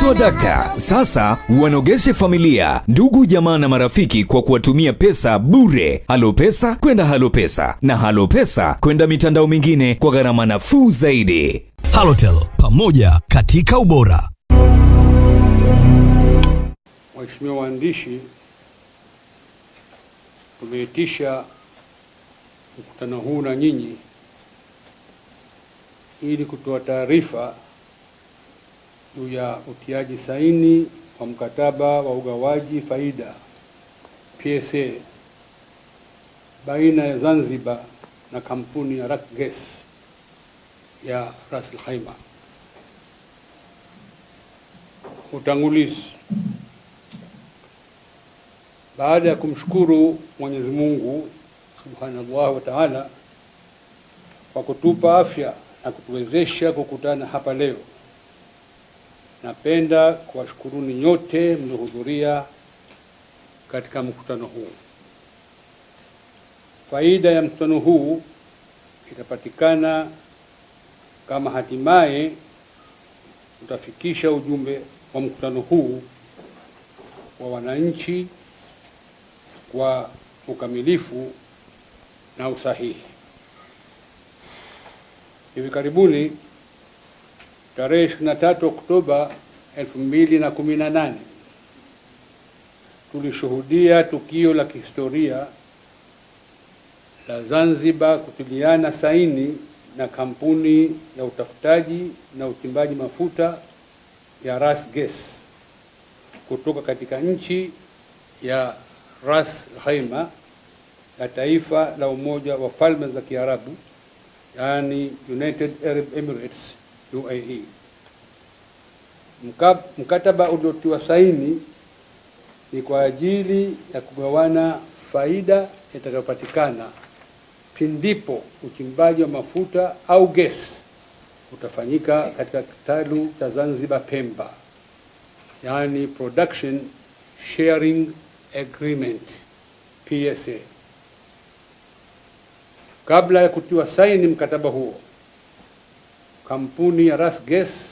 Swadakta sasa wanogeshe familia, ndugu, jamaa na marafiki kwa kuwatumia pesa bure. Halopesa kwenda Halopesa na Halopesa kwenda mitandao mingine kwa gharama nafuu zaidi. Halotel, pamoja katika ubora. Waheshimiwa waandishi, tumeitisha mkutano huu na nyinyi ili kutoa taarifa juu ya utiaji saini wa mkataba wa ugawaji faida PSA baina ya Zanzibar na kampuni ya RasGas ya Ras Al Khaimah. Utangulizi. Baada ya kumshukuru Mwenyezi Mungu Subhanahu wa Ta'ala kwa kutupa afya na kutuwezesha kukutana hapa leo, napenda kuwashukuruni nyote mliohudhuria katika mkutano huu. Faida ya mkutano huu itapatikana kama hatimaye utafikisha ujumbe wa mkutano huu wa wananchi kwa ukamilifu na usahihi. Hivi karibuni tarehe 23 Oktoba 2018 tulishuhudia tukio la kihistoria la Zanzibar kutiliana saini na kampuni ya utafutaji na uchimbaji mafuta ya RasGas kutoka katika nchi ya Ras Al Khaimah ya taifa la Umoja wa Falme za Kiarabu, yani United Arab Emirates UAE. Mkataba uliotiwa saini ni kwa ajili ya kugawana faida itakayopatikana pindipo uchimbaji wa mafuta au gesi utafanyika katika kitalu cha Zanzibar Pemba, yani Production Sharing Agreement PSA. Kabla ya kutiwa saini mkataba huo, kampuni ya RasGas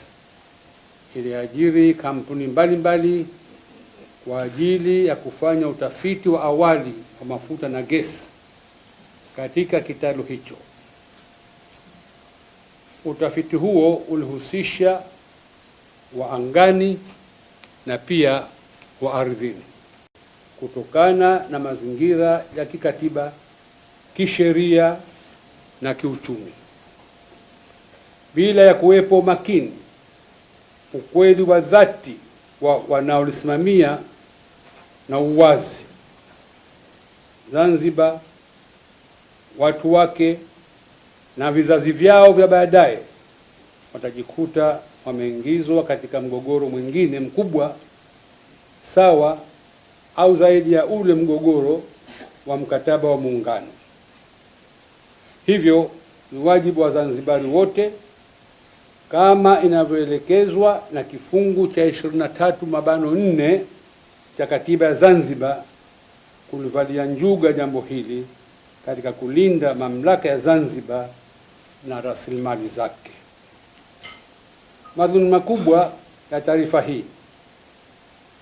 iliajiri kampuni mbalimbali kwa ajili ya kufanya utafiti wa awali wa mafuta na gesi katika kitalu hicho. Utafiti huo ulihusisha wa angani na pia wa ardhini. Kutokana na mazingira ya kikatiba, kisheria na kiuchumi, bila ya kuwepo makini, ukweli wa dhati wa wanaolisimamia na uwazi, Zanzibar, watu wake na vizazi vyao vya baadaye watajikuta wameingizwa katika mgogoro mwingine mkubwa sawa au zaidi ya ule mgogoro wa mkataba wa Muungano. Hivyo ni wajibu wa Zanzibari wote, kama inavyoelekezwa na kifungu cha 23(4) cha katiba ya Zanzibar, kulivalia njuga jambo hili katika kulinda mamlaka ya Zanzibar na rasilimali zake. Madhumuni makubwa ya taarifa hii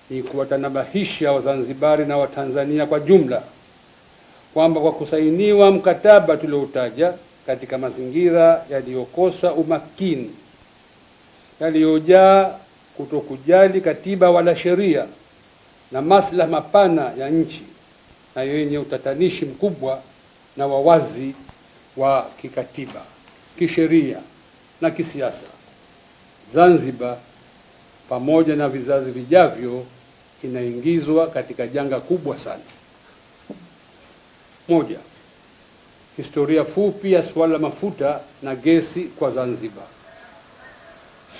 ni kuwatanabahisha Wazanzibari na Watanzania kwa jumla kwamba kwa kusainiwa mkataba tulioutaja katika mazingira yaliyokosa umakini, yaliyojaa kutokujali katiba wala sheria na maslahi mapana ya nchi, na yenye utatanishi mkubwa na wawazi wa kikatiba, kisheria na kisiasa, Zanzibar pamoja na vizazi vijavyo inaingizwa katika janga kubwa sana. Moja, historia fupi ya suala la mafuta na gesi kwa Zanzibar.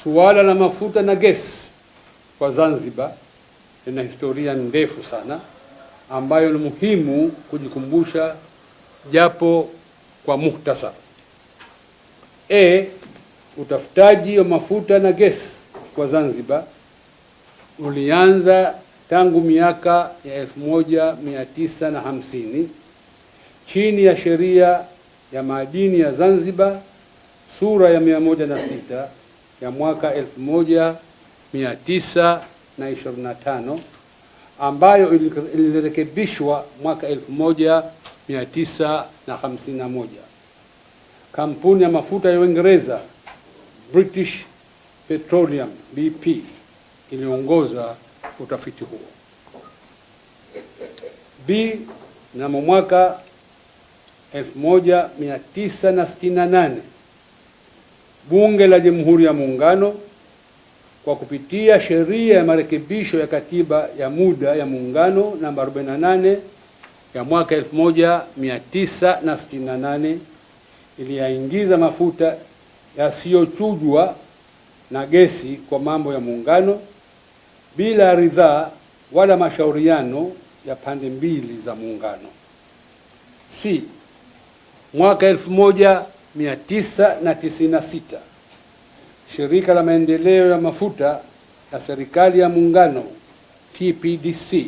Suala la mafuta na gesi kwa Zanzibar lina historia ndefu sana ambayo ni muhimu kujikumbusha japo kwa muhtasar. Utafutaji wa mafuta na gesi kwa Zanzibar ulianza tangu miaka ya 1950 chini ya sheria ya madini ya Zanzibar sura ya 106 ya mwaka 1925 ambayo ilirekebishwa mwaka 1951. Kampuni ya mafuta ya Uingereza British Petroleum BP iliongoza utafiti huo. Mnamo mwaka 1968 Bunge la Jamhuri ya Muungano kwa kupitia sheria ya marekebisho ya katiba ya muda ya Muungano namba 48 ya mwaka 1968 iliyaingiza mafuta yasiyochujwa na gesi kwa mambo ya Muungano bila ridhaa wala mashauriano ya pande mbili za Muungano. Mwaka 1996 Shirika la Maendeleo ya Mafuta ya Serikali ya Muungano TPDC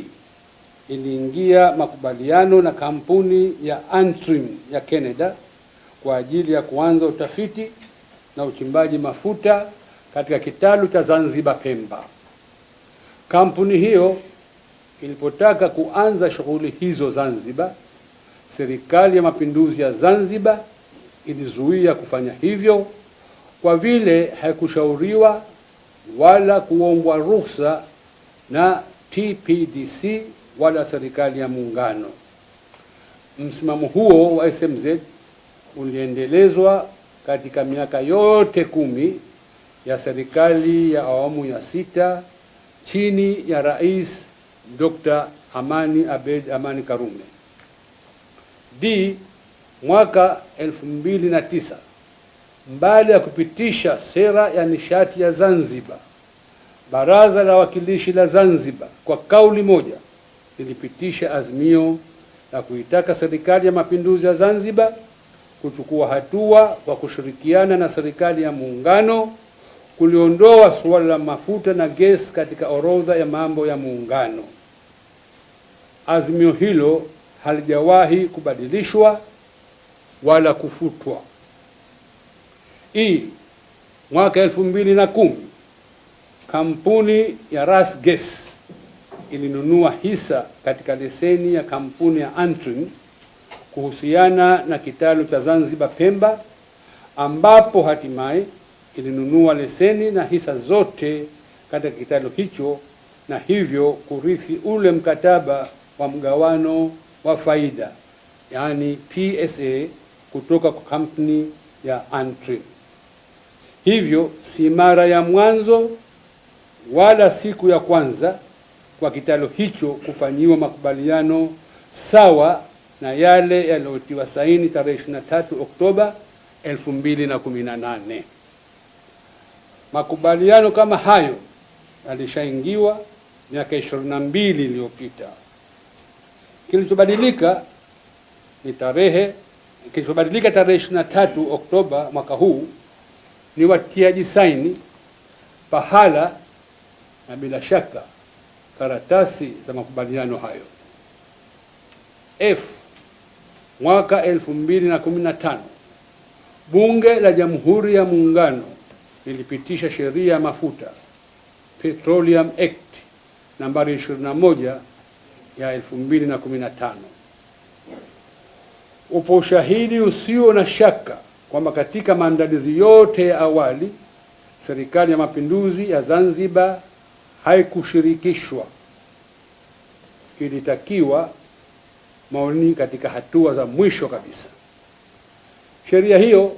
iliingia makubaliano na kampuni ya Antrim ya Canada kwa ajili ya kuanza utafiti na uchimbaji mafuta katika kitalu cha Zanzibar Pemba. Kampuni hiyo ilipotaka kuanza shughuli hizo Zanzibar, Serikali ya Mapinduzi ya Zanzibar ilizuia kufanya hivyo kwa vile haikushauriwa wala kuombwa ruhusa na TPDC wala Serikali ya Muungano. Msimamo huo wa SMZ uliendelezwa katika miaka yote 10 ya serikali ya awamu ya 6 chini ya Rais Dr. Amani Abeid Amani Karume. Mwaka 2009 mbali ya kupitisha sera ya nishati ya Zanzibar, Baraza la Wawakilishi la Zanzibar kwa kauli moja lilipitisha azimio la kuitaka Serikali ya Mapinduzi ya Zanzibar kuchukua hatua kwa kushirikiana na Serikali ya Muungano kuliondoa suala la mafuta na gesi katika orodha ya mambo ya Muungano. Azimio hilo halijawahi kubadilishwa wala kufutwa. Mwaka 2010 kampuni ya Ras Gas ilinunua hisa katika leseni ya kampuni ya Antrim kuhusiana na kitalu cha Zanzibar Pemba, ambapo hatimaye ilinunua leseni na hisa zote katika kitalu hicho na hivyo kurithi ule mkataba wa mgawano wa faida, yani PSA, kutoka kwa kampuni ya Antrim. Hivyo si mara ya mwanzo wala siku ya kwanza kwa kitalu hicho kufanyiwa makubaliano sawa na yale yaliyotiwa saini tarehe 23 Oktoba 2018. Makubaliano kama hayo yalishaingiwa miaka 22 iliyopita. Kilichobadilika tarehe 23 Oktoba mwaka huu ni watiaji saini pahala na bila shaka karatasi za makubaliano hayo. Mwaka 2015 Bunge la Jamhuri ya Muungano lilipitisha sheria ya mafuta Petroleum Act nambari 21 ya 2015. Upo ushahidi usio na shaka kwamba katika maandalizi yote ya awali Serikali ya Mapinduzi ya Zanzibar haikushirikishwa. Ilitakiwa maoni katika hatua za mwisho kabisa. Sheria hiyo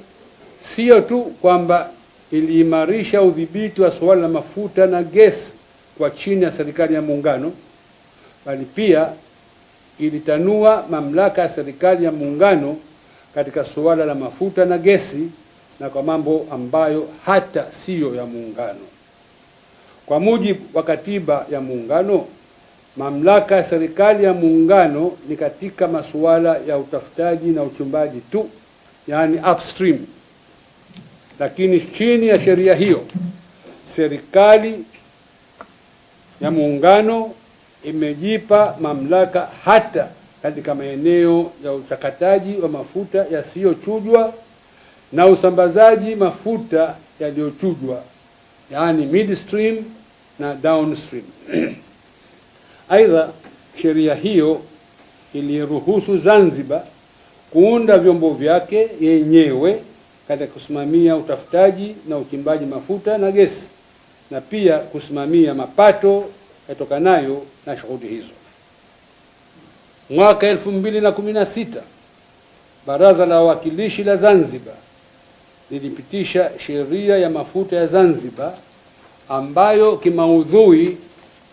sio tu kwamba iliimarisha udhibiti wa suala la mafuta na gesi kwa chini ya Serikali ya Muungano, bali pia ilitanua mamlaka ya Serikali ya Muungano katika suala la mafuta na gesi na kwa mambo ambayo hata siyo ya Muungano. Kwa mujibu wa Katiba ya Muungano, mamlaka ya Serikali ya Muungano ni katika masuala ya utafutaji na uchimbaji tu, yani upstream. Lakini chini ya sheria hiyo, Serikali ya Muungano imejipa mamlaka hata katika maeneo ya uchakataji wa mafuta yasiyochujwa na usambazaji mafuta yaliyochujwa, yani midstream na downstream. Aidha, sheria hiyo iliruhusu Zanzibar kuunda vyombo vyake yenyewe katika kusimamia utafutaji na uchimbaji mafuta na gesi na pia kusimamia mapato yatokanayo na shughuli hizo. Mwaka 2016 Baraza la Wawakilishi la Zanzibar lilipitisha sheria ya mafuta ya Zanzibar ambayo kimaudhui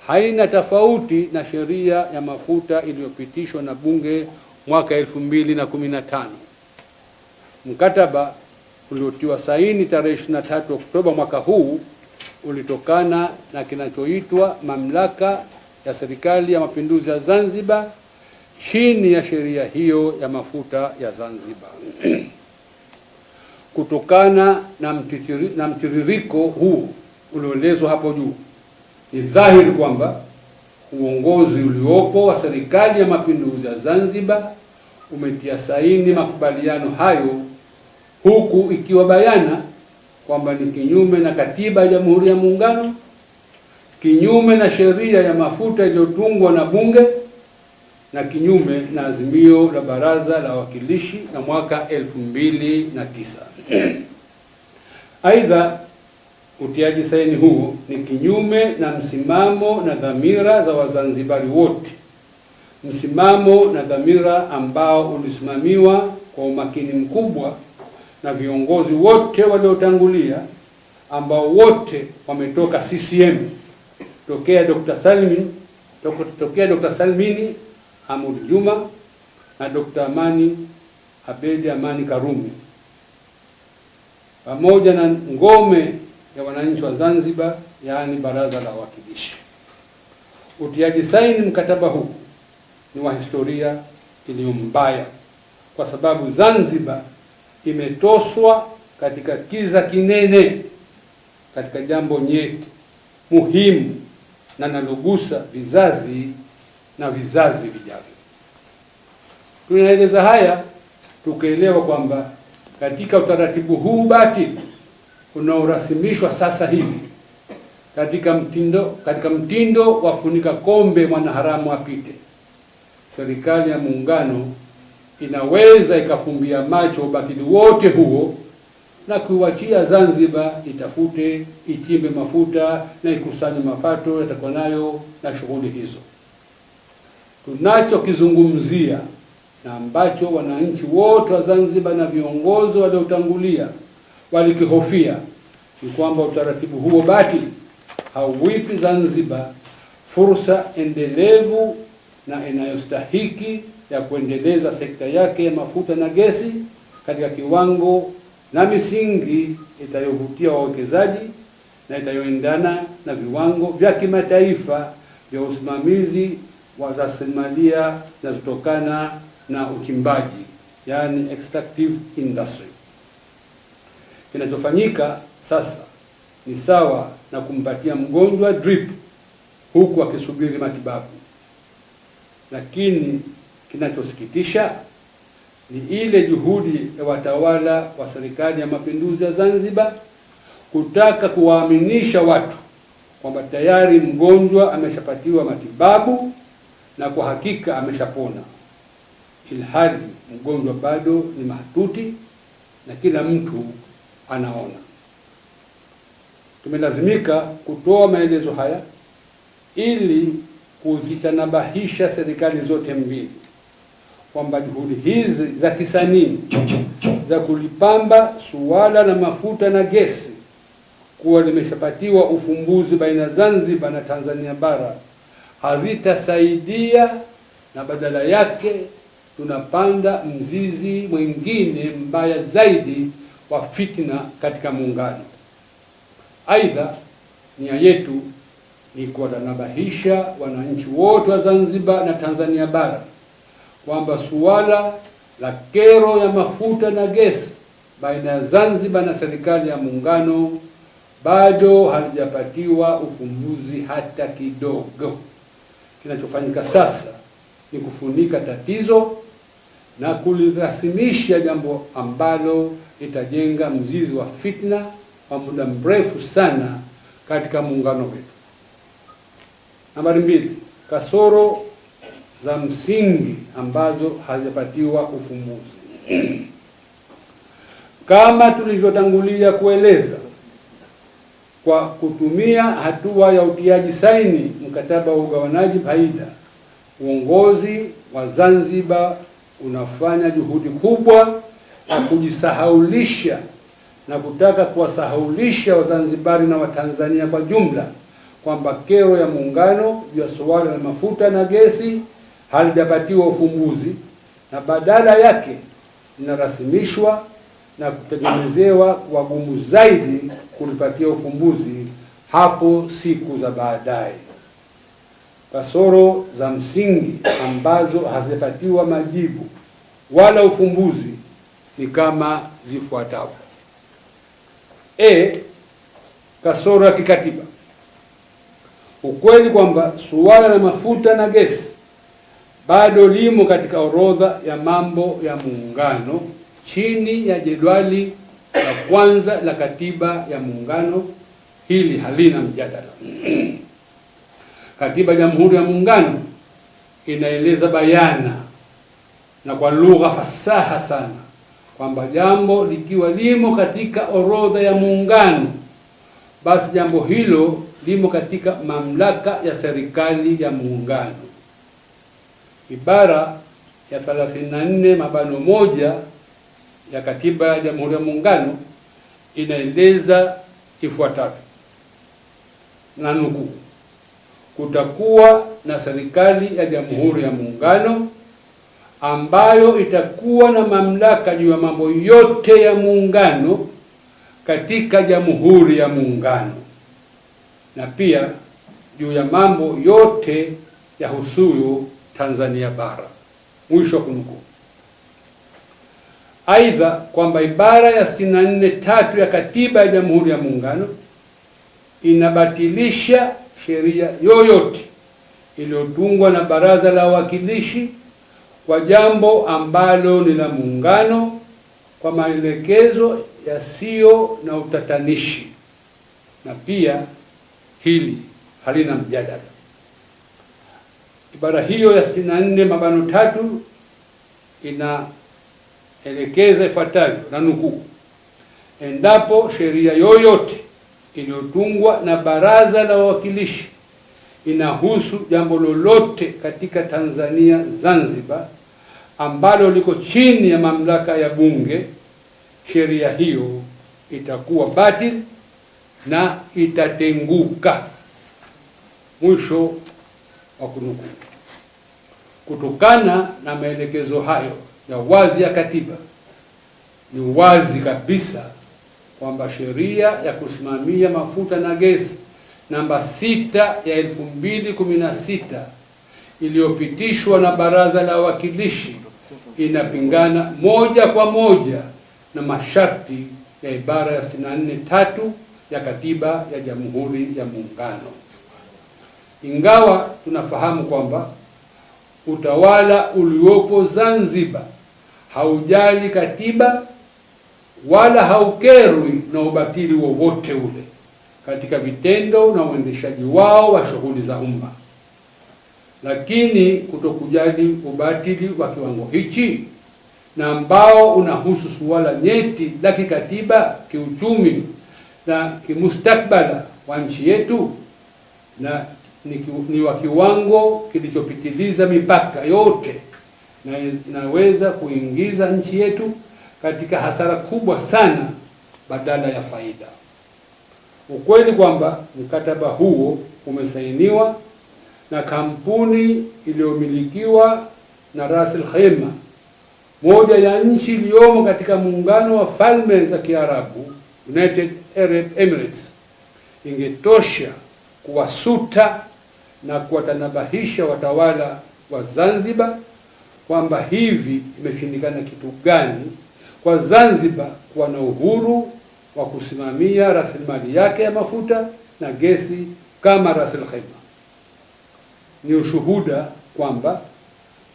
haina tofauti na sheria ya mafuta iliyopitishwa na Bunge mwaka 2015. Mkataba uliotiwa saini tarehe 23 Oktoba mwaka huu ulitokana na kinachoitwa Mamlaka ya Serikali ya Mapinduzi ya Zanzibar chini ya sheria hiyo ya mafuta ya Zanzibar. Kutokana na mtiririko huu ulioelezwa hapo juu, ni dhahiri kwamba uongozi uliopo wa Serikali ya Mapinduzi ya Zanzibar umetia saini makubaliano hayo, huku ikiwa bayana kwamba ni kinyume na Katiba ya Jamhuri ya Muungano, kinyume na sheria ya mafuta iliyotungwa na Bunge na kinyume na azimio la Baraza la Wawakilishi la mwaka 2009. Aidha, utiaji saini huo ni kinyume na msimamo na dhamira za Wazanzibari wote, msimamo na dhamira ambao ulisimamiwa kwa umakini mkubwa na viongozi wote waliotangulia ambao wote wametoka CCM tokea Dr. Salmini Hamud Juma na Dr. Amani Abedi Amani Karume, pamoja na ngome ya wananchi wa Zanzibar, yaani Baraza la Wawakilishi. Utiaji saini mkataba huu ni wa historia iliyo mbaya, kwa sababu Zanzibar imetoswa katika kiza kinene katika jambo nyeti muhimu na nalogusa vizazi na vizazi vijavyo. Tunaeleza haya tukaelewa kwamba katika utaratibu huu batili unaorasimishwa sasa hivi katika mtindo wa funika kombe mwanaharamu apite, Serikali ya Muungano inaweza ikafumbia macho ubatili wote huo na kuachia Zanzibar itafute, ichimbe mafuta na ikusanye mapato yatakanayo na shughuli hizo. Tunachokizungumzia na ambacho wananchi wote wa Zanzibar na viongozi waliotangulia walikihofia ni kwamba utaratibu huo batili hauipi Zanzibar fursa endelevu na inayostahiki ya kuendeleza sekta yake ya mafuta na gesi katika kiwango na misingi itayovutia wawekezaji na itayoendana na viwango vya kimataifa vya usimamizi wa rasilimali zinazotokana na uchimbaji, yani extractive industry. Kinachofanyika sasa ni sawa na kumpatia mgonjwa drip huku akisubiri matibabu. Lakini kinachosikitisha ni ile juhudi ya watawala wa Serikali ya Mapinduzi ya Zanzibar kutaka kuwaaminisha watu kwamba tayari mgonjwa ameshapatiwa matibabu na kwa hakika ameshapona, ilhali mgonjwa bado ni mahututi na kila mtu anaona. Tumelazimika kutoa maelezo haya ili kuzitanabahisha serikali zote mbili kwamba juhudi hizi za kisanii za kulipamba suala la mafuta na gesi kuwa limeshapatiwa ufumbuzi baina Zanzibar na Tanzania bara hazitasaidia, na badala yake tunapanda mzizi mwingine mbaya zaidi wa fitna katika muungano. Aidha, nia yetu ni kuwatanabahisha wananchi wote wa Zanzibar na Tanzania bara kwamba suala la kero ya mafuta na gesi baina ya Zanzibar na Serikali ya Muungano bado halijapatiwa ufumbuzi hata kidogo. Kinachofanyika sasa ni kufunika tatizo na kulirasimisha jambo ambalo litajenga mzizi wa fitna wa muda mrefu sana katika muungano wetu. Nambari 2, kasoro za msingi ambazo hazijapatiwa ufumbuzi. Kama tulivyotangulia kueleza, kwa kutumia hatua ya utiaji saini mkataba wa ugawanaji faida, uongozi wa Zanzibar unafanya juhudi kubwa ya kujisahaulisha na kutaka kuwasahaulisha Wazanzibari na Watanzania kwa jumla kwamba kero ya muungano juu ya suala la mafuta na gesi halijapatiwa ufumbuzi, na badala yake linarasimishwa na kutengenezewa wagumu zaidi kulipatia ufumbuzi hapo siku za baadaye. Kasoro za msingi ambazo hazijapatiwa majibu wala ufumbuzi ni kama zifuatavyo. Kasoro ya kikatiba. Ukweli kwamba suala la mafuta na gesi bado limo katika orodha ya mambo ya muungano chini ya jedwali la kwanza la katiba ya muungano, hili halina mjadala. Katiba ya Jamhuri ya Muungano inaeleza bayana na kwa lugha fasaha sana kwamba jambo likiwa limo katika orodha ya muungano, basi jambo hilo limo katika mamlaka ya serikali ya muungano. Ibara ya 34(1) ya katiba ya Jamhuri ya Muungano inaeleza ifuatavyo, na nukuu: kutakuwa na serikali ya Jamhuri ya Muungano ambayo itakuwa na mamlaka juu ya mambo yote ya muungano katika Jamhuri ya Muungano, na pia juu ya mambo yote ya husuyo Tanzania bara. Mwisho wa kunukuu. Aidha, kwamba ibara ya 64(3) ya katiba ya Jamhuri ya Muungano inabatilisha sheria yoyote iliyotungwa na Baraza la Wawakilishi kwa jambo ambalo ni la muungano kwa maelekezo yasiyo na utatanishi, na pia hili halina mjadala. Ibara hiyo ya 64(3) inaelekeza ifuatavyo, na nukuu: endapo sheria yoyote iliyotungwa na Baraza la Wawakilishi inahusu jambo lolote katika Tanzania Zanzibar ambalo liko chini ya mamlaka ya Bunge, sheria hiyo itakuwa batil na itatenguka. Mwisho wa kunukuu. Kutokana na maelekezo hayo ya wazi ya katiba, ni wazi kabisa kwamba sheria ya kusimamia mafuta na gesi namba 6 ya 2016 iliyopitishwa na Baraza la Wawakilishi inapingana moja kwa moja na masharti ya ibara ya 64(3) ya katiba ya Jamhuri ya Muungano. Ingawa tunafahamu kwamba utawala uliopo Zanzibar haujali katiba wala haukerwi na ubatili wowote ule katika vitendo na uendeshaji wao wa shughuli za umma, lakini kutokujali ubatili wa kiwango hichi na ambao unahusu suala nyeti la kikatiba, kiuchumi na kimustakbala wa nchi yetu, na ni wa kiwango kilichopitiliza mipaka yote, na inaweza kuingiza nchi yetu katika hasara kubwa sana badala ya faida. Ukweli kwamba mkataba huo umesainiwa na kampuni iliyomilikiwa na Ras Al Khaimah, moja ya nchi iliyomo katika muungano wa falme za Kiarabu, United Arab Emirates, ingetosha kuwasuta na kuwatanabahisha watawala wa Zanzibar kwamba hivi imeshindikana kitu gani kwa Zanzibar kuwa na uhuru wa kusimamia rasilimali yake ya mafuta na gesi kama Ras Al Khaimah. Ni ushuhuda kwamba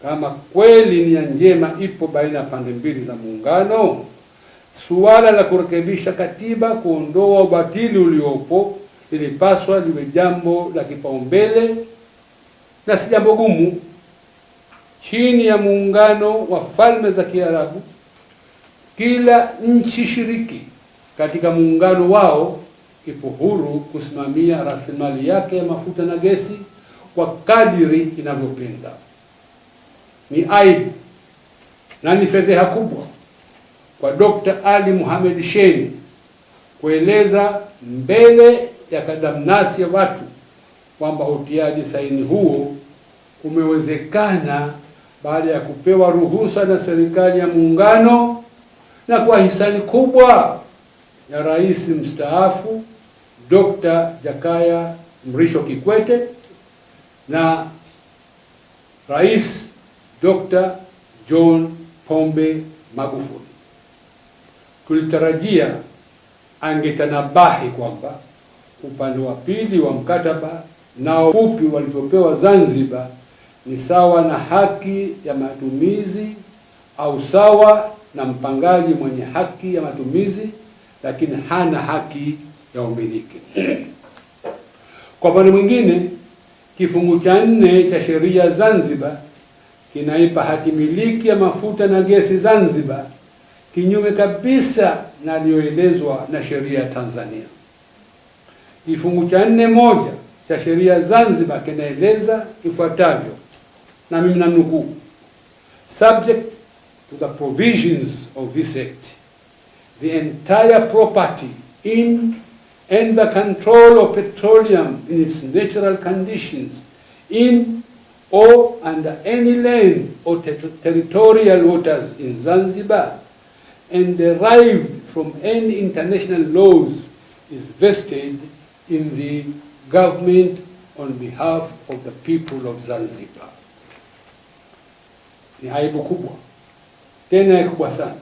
kama kweli nia njema ipo baina ya pande mbili za muungano, suala la kurekebisha katiba, kuondoa ubatili uliopo, lilipaswa liwe jambo la kipaumbele na si jambo gumu. Chini ya muungano wa falme za Kiarabu, kila nchi shiriki katika muungano wao ipo huru kusimamia rasilimali yake ya mafuta na gesi kwa kadiri inavyopenda. Ni aibu na ni fedheha kubwa kwa Dr. Ali Mohamed Shein kueleza mbele ya kadamnasi ya watu kwamba utiaji saini huo umewezekana baada ya kupewa ruhusa na serikali ya muungano na kwa hisani kubwa ya Rais mstaafu Dr. Jakaya Mrisho Kikwete na Rais Dr. John Pombe Magufuli. Tulitarajia angetanabahi kwamba upande wa pili wa mkataba nao fupi walivyopewa Zanzibar ni sawa na haki ya matumizi au sawa na mpangaji mwenye haki ya matumizi lakini hana haki ya umiliki. Kwa upande mwingine, kifungu cha 4 cha sheria Zanzibar kinaipa hati miliki ya mafuta na gesi Zanzibar, kinyume kabisa na aliyoelezwa na sheria ya Tanzania. Kifungu cha 4(1) cha sheria Zanzibar kinaeleza ifuatavyo, na mimi nanukuu: subject to the provisions of this act, the entire property in and the control of petroleum in its natural conditions in or under any land or territorial waters in Zanzibar and derived from any international laws is vested in the government on behalf of the people of Zanzibar. Ni aibu kubwa, tena kubwa sana,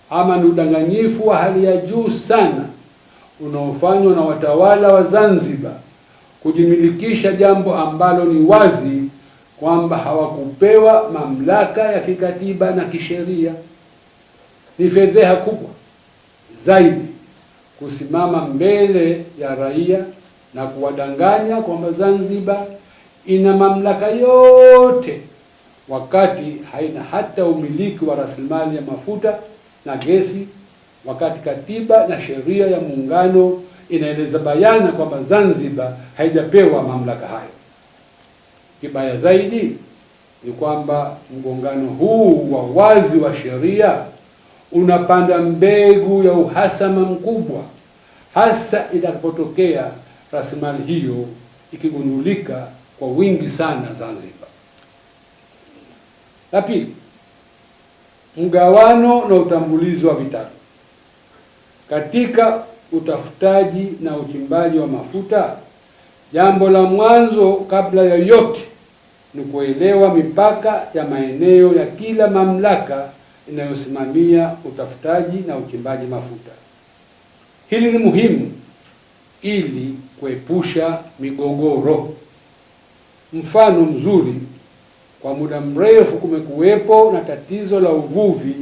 ama ni udanganyifu wa hali ya juu sana unaofanywa na watawala wa Zanzibar kujimilikisha jambo ambalo ni wazi kwamba hawakupewa mamlaka ya kikatiba na kisheria. Ni fedheha kubwa zaidi kusimama mbele ya raia na kuwadanganya kwamba Zanzibar ina mamlaka yote wakati haina hata umiliki wa rasilimali ya mafuta na gesi, wakati katiba na sheria ya muungano inaeleza bayana kwamba Zanzibar haijapewa mamlaka hayo. Kibaya zaidi ni kwamba mgongano huu wa wazi wa sheria unapanda mbegu ya uhasama mkubwa, hasa itakapotokea rasilimali hiyo ikigundulika kwa wingi sana Zanzibar. La pili, mgawano na utambulizi wa vitalu. Katika utafutaji na uchimbaji wa mafuta, jambo la mwanzo kabla ya yote ni kuelewa mipaka ya maeneo ya kila mamlaka inayosimamia utafutaji na uchimbaji mafuta. Hili ni muhimu ili kuepusha migogoro. Mfano mzuri, kwa muda mrefu kumekuwepo na tatizo la uvuvi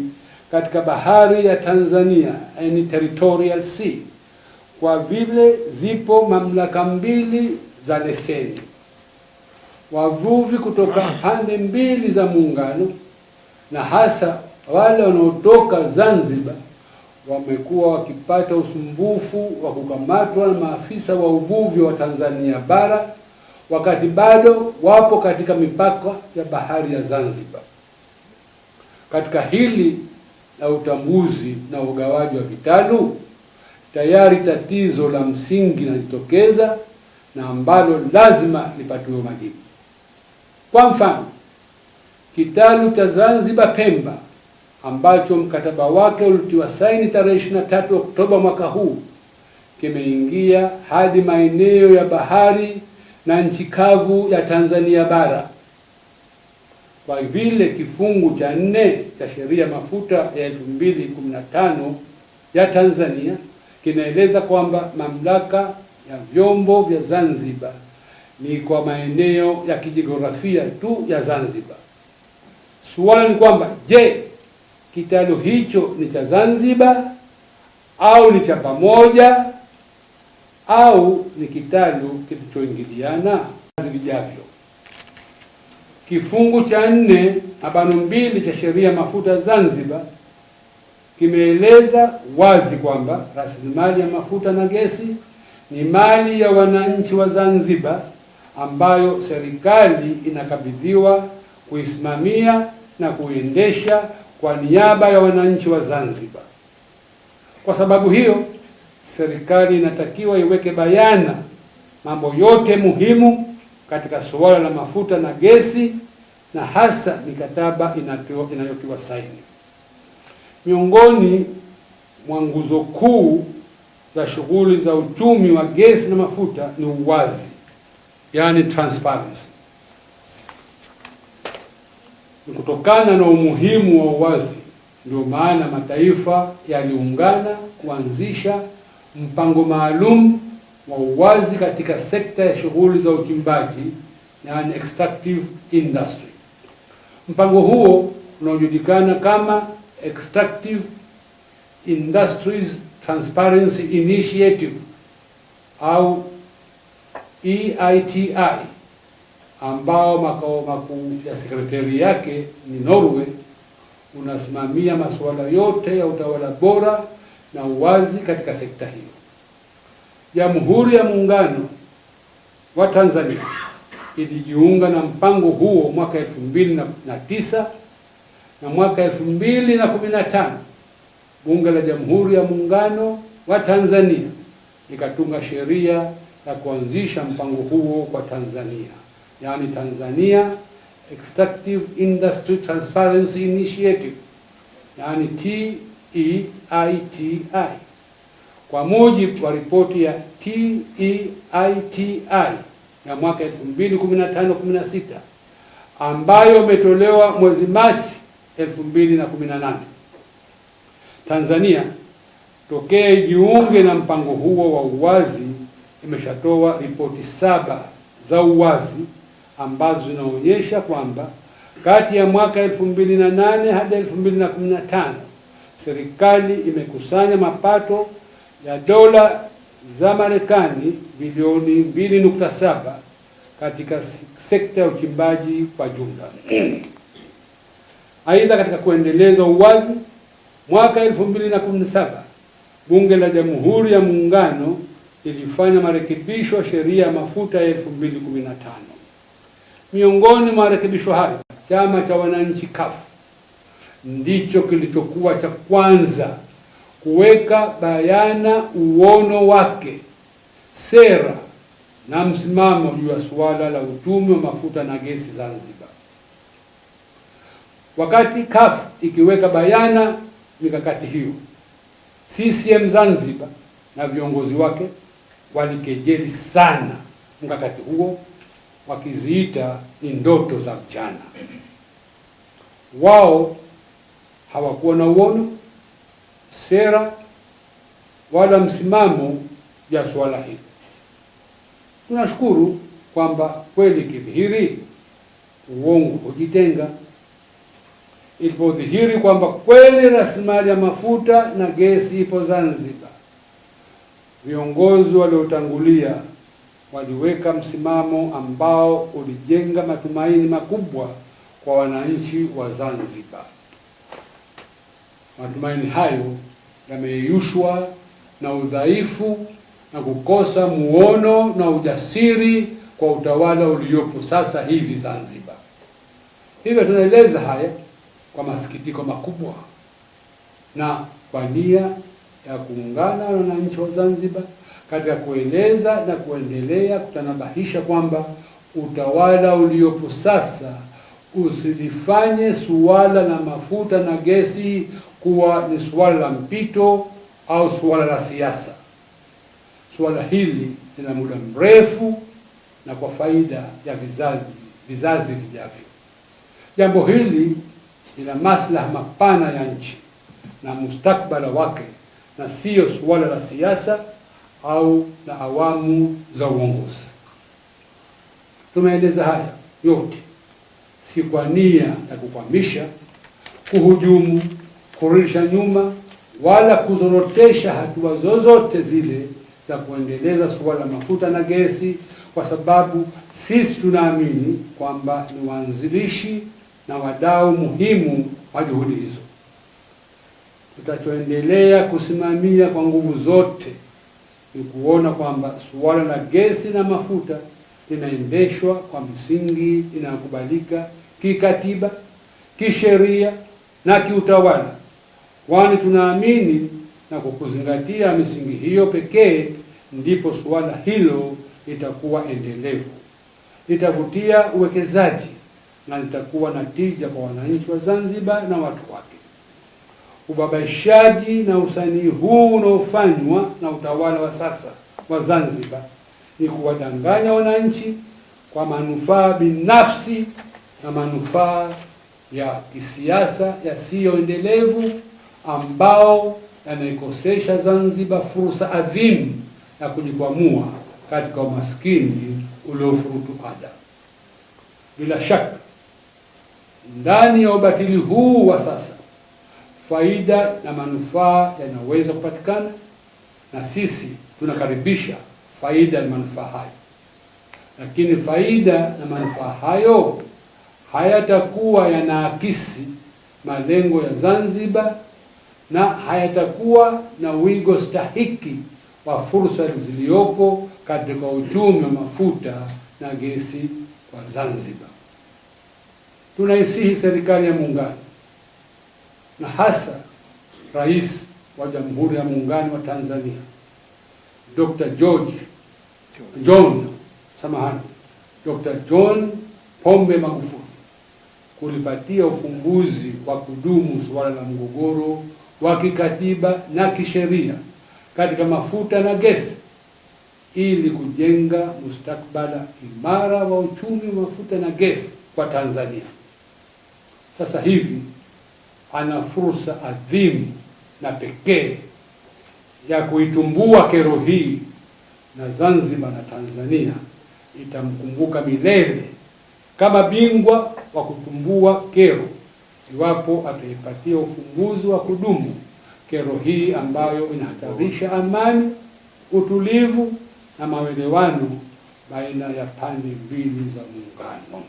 katika bahari ya Tanzania, yani territorial sea, kwa vile zipo mamlaka mbili za leseni. Wavuvi kutoka pande mbili za muungano na hasa wale wanaotoka Zanzibar wamekuwa wakipata usumbufu wa kukamatwa na maafisa wa uvuvi wa Tanzania bara wakati bado wapo katika mipaka ya bahari ya Zanzibar. Katika hili la utambuzi na ugawaji wa vitalu, tayari tatizo la msingi linajitokeza na ambalo lazima lipatiwe majibu. Kwa mfano, kitalu cha Zanzibar Pemba ambacho mkataba wake ulitiwa saini tarehe 23 Oktoba mwaka huu kimeingia hadi maeneo ya bahari na nchi kavu ya Tanzania bara. Kwa vile kifungu cha 4 cha sheria mafuta ya 2015 ya Tanzania kinaeleza kwamba mamlaka ya vyombo vya Zanzibar ni kwa maeneo ya kijiografia tu ya Zanzibar. Swali ni kwamba, je, kitalu hicho ni cha Zanzibar au ni cha pamoja au ni kitalu kilichoingiliana? Vijavyo Kifungu cha 4(2) cha sheria mafuta Zanzibar kimeeleza wazi kwamba rasilimali ya mafuta na gesi ni mali ya wananchi wa Zanzibar ambayo serikali inakabidhiwa kuisimamia na kuendesha kwa niaba ya wananchi wa Zanzibar. Kwa sababu hiyo, serikali inatakiwa iweke bayana mambo yote muhimu katika suala la mafuta na gesi, na hasa mikataba inayotiwa saini. Miongoni mwa nguzo kuu za shughuli za uchumi wa gesi na mafuta ni uwazi, yani transparency. Ni kutokana na umuhimu wa uwazi ndio maana mataifa yaliungana kuanzisha mpango maalum wa uwazi katika sekta ya shughuli za uchimbaji, yani extractive industry. Mpango huo unaojulikana kama Extractive Industries Transparency Initiative au EITI, ambao makao makuu ya sekretari yake ni Norway, unasimamia masuala yote ya utawala bora na uwazi katika sekta hiyo. Jamhuri ya Muungano wa Tanzania ilijiunga na mpango huo mwaka 2009 na mwaka 2015 Bunge la Jamhuri ya Muungano wa Tanzania likatunga sheria ya kuanzisha mpango huo kwa Tanzania, yani Tanzania Extractive Industry Transparency Initiative, yani TEITI. Kwa mujibu wa ripoti ya TEITI ya mwaka 2015-16 ambayo imetolewa mwezi Machi 2018, Tanzania tokea ijiunge na mpango huo wa uwazi imeshatoa ripoti 7 za uwazi ambazo zinaonyesha kwamba kati ya mwaka 2008 hadi 2015 serikali imekusanya mapato ya dola za Marekani bilioni 2.7 katika sekta ya uchimbaji kwa jumla. Aidha, katika kuendeleza uwazi, mwaka 2017 Bunge la Jamhuri ya Muungano ilifanya marekebisho ya sheria ya mafuta ya 2015. Miongoni mwa marekebisho hayo, Chama cha Wananchi CUF ndicho kilichokuwa cha kwanza kuweka bayana uono wake, sera na msimamo juu ya suala la uchumi wa mafuta na gesi Zanzibar. Wakati CUF ikiweka bayana mikakati hiyo, CCM Zanzibar na viongozi wake walikejeli sana mkakati huo, wakiziita ni ndoto za mchana. Wao hawakuwa na uono, sera wala msimamo ya swala hili. Tunashukuru kwamba kweli kidhihiri uongo hujitenga. Ilipodhihiri kwamba kweli rasilimali ya mafuta na gesi ipo Zanzibar, viongozi waliotangulia waliweka msimamo ambao ulijenga matumaini makubwa kwa wananchi wa Zanzibar. Matumaini hayo yameyeyushwa na udhaifu na kukosa muono na ujasiri kwa utawala uliopo sasa hivi Zanzibar. Hivyo tunaeleza haya kwa masikitiko makubwa na kwa nia ya kuungana na wananchi wa Zanzibar katika kueleza na kuendelea kutanabahisha kwamba utawala uliopo sasa usilifanye suala la mafuta na gesi kuwa ni suala la mpito au suala la siasa. Suala hili lina muda mrefu na kwa faida ya vizazi vijavyo. Jambo hili lina maslaha mapana ya nchi na mustakbala wake, na sio suala la siasa au na awamu za uongozi. Tumeeleza haya yote si kwa nia ya kukwamisha, kuhujumu, kurudisha nyuma wala kuzorotesha hatua zozote zile za kuendeleza suala la mafuta na gesi, kwa sababu sisi tunaamini kwamba ni waanzilishi na wadau muhimu wa juhudi hizo. Tutachoendelea kusimamia kwa nguvu zote ni kuona kwamba suala la gesi na mafuta linaendeshwa kwa misingi inayokubalika kikatiba, kisheria na kiutawala, kwani tunaamini na kwa kuzingatia misingi hiyo pekee ndipo suala hilo litakuwa endelevu, litavutia uwekezaji na litakuwa na tija kwa wananchi wa Zanzibar na watu wake. Ubabaishaji na usanii huu unaofanywa na utawala wa sasa wa Zanzibar ni kuwadanganya wananchi kwa manufaa binafsi na manufaa ya kisiasa yasiyoendelevu ambao yanaikosesha Zanzibar fursa adhimu ya kujikwamua katika umaskini uliofurutu ada. Bila shaka, ndani ya ubatili huu wa sasa, faida na manufaa yanaweza kupatikana, na sisi tunakaribisha faida na manufaa hayo. Lakini faida na manufaa hayo hayatakuwa yanaakisi malengo ya Zanzibar na hayatakuwa na wigo stahiki wa fursa zilizopo katika uchumi wa mafuta na gesi kwa Zanzibar. Tunaisihi serikali ya Muungano na hasa Rais wa Jamhuri ya Muungano wa Tanzania Dr. John Pombe Magufuli kulipatia ufumbuzi wa kudumu suala la mgogoro wa kikatiba na kisheria katika mafuta na gesi ili kujenga mustakabali imara wa uchumi wa mafuta na gesi kwa Tanzania. Sasa hivi ana fursa adhimu na pekee ya kuitumbua kero hii, na Zanzibar na Tanzania itamkumbuka milele kama bingwa wa kutumbua kero iwapo ataipatia ufumbuzi wa kudumu kero hii ambayo inahatarisha amani, utulivu na maelewano baina ya pande mbili za muungano.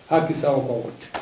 Haki sawa kwa wote.